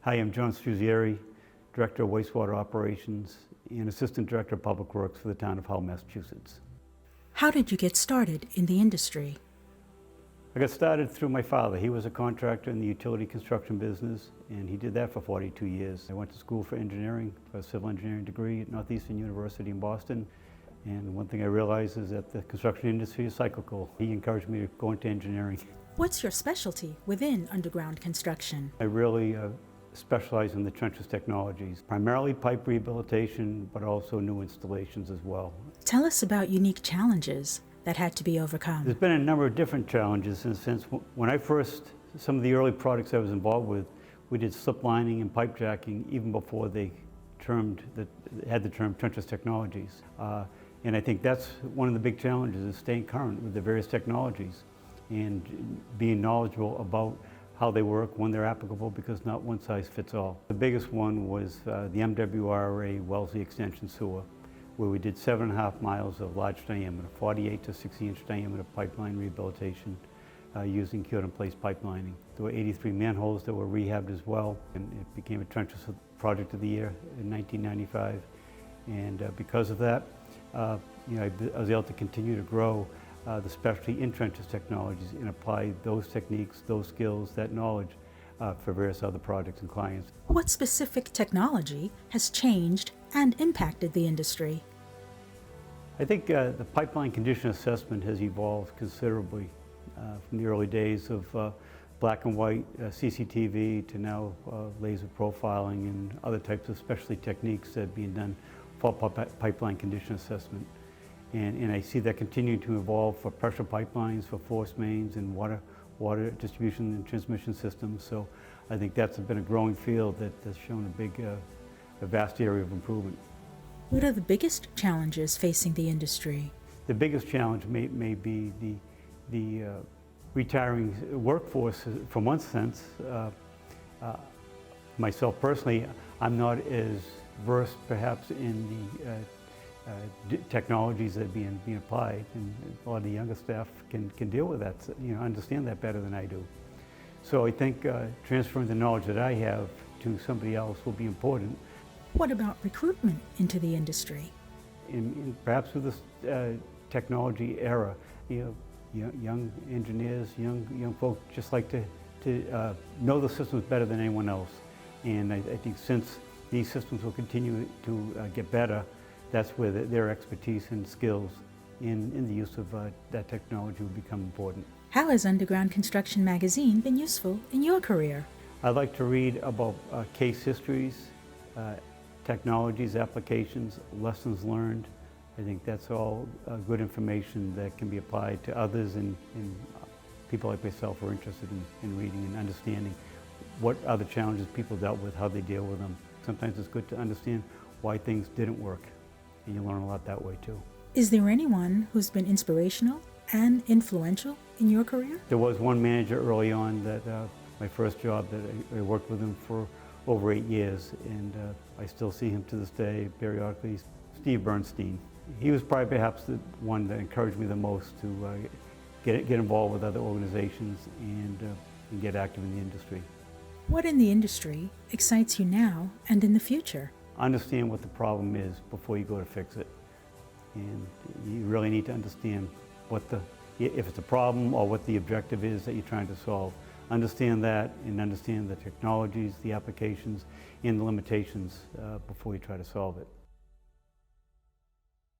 Hi, I'm John Struzziery, Director of Wastewater Operations and Assistant Director of Public Works for the town of Hull, Massachusetts. How did you get started in the industry? I got started through my father. He was a contractor in the utility construction business, and he did that for 42 years. I went to school for engineering, for a civil engineering degree at Northeastern University in Boston. And one thing I realized is that the construction industry is cyclical. He encouraged me to go into engineering. What's your specialty within underground construction? I really specialize in the trenchless technologies, primarily pipe rehabilitation, but also new installations as well. Tell us about unique challenges that had to be overcome. There's been a number of different challenges in the sense, when I first, some of the early projects I was involved with, we did slip lining and pipe jacking even before they had the term trenchless technologies. And I think that's one of the big challenges, is staying current with the various technologies and being knowledgeable about how they work, when they're applicable, because not one size fits all. The biggest one was the MWRA Wellesley Extension Sewer, where we did 7.5 miles of large diameter, 48 to 60-inch diameter pipeline rehabilitation using cured-in-place pipelining. There were 83 manholes that were rehabbed as well, and it became a trenchless project of the year in 1995. And because of that, I was able to continue to grow the specialty in trenchless technologies and apply those techniques, those skills, that knowledge for various other projects and clients. What specific technology has changed and impacted the industry? I think the pipeline condition assessment has evolved considerably from the early days of black and white CCTV to now laser profiling and other types of specialty techniques that are being done for pipeline condition assessment. And I see that continuing to evolve for pressure pipelines, for force mains, and water distribution and transmission systems. So I think that's been a growing field that has shown a vast area of improvement. What are the biggest challenges facing the industry? The biggest challenge may be the retiring workforce, from one sense. Myself personally, I'm not as versed perhaps in the technologies that are being applied, and a lot of the younger staff can deal with that, understand that better than I do. So I think transferring the knowledge that I have to somebody else will be important. What about recruitment into the industry? Perhaps with this technology era, young engineers, young folks just like to know the systems better than anyone else. And I think since these systems will continue to get better, that's where their expertise and skills in the use of that technology will become important. How has Underground Construction Magazine been useful in your career? I like to read about case histories, technologies, applications, lessons learned. I think that's all good information that can be applied to others, and people like myself are interested in reading and understanding what other challenges people dealt with, how they deal with them. Sometimes it's good to understand why things didn't work, and you learn a lot that way too. Is there anyone who's been inspirational and influential in your career? There was one manager early on that my first job that I worked with him for over 8 years, and I still see him to this day periodically, Steve Bernstein. He was probably perhaps the one that encouraged me the most to get involved with other organizations and get active in the industry. What in the industry excites you now and in the future? Understand what the problem is before you go to fix it. And you really need to understand if it's a problem or what the objective is that you're trying to solve. Understand that, and understand the technologies, the applications, and the limitations before you try to solve it.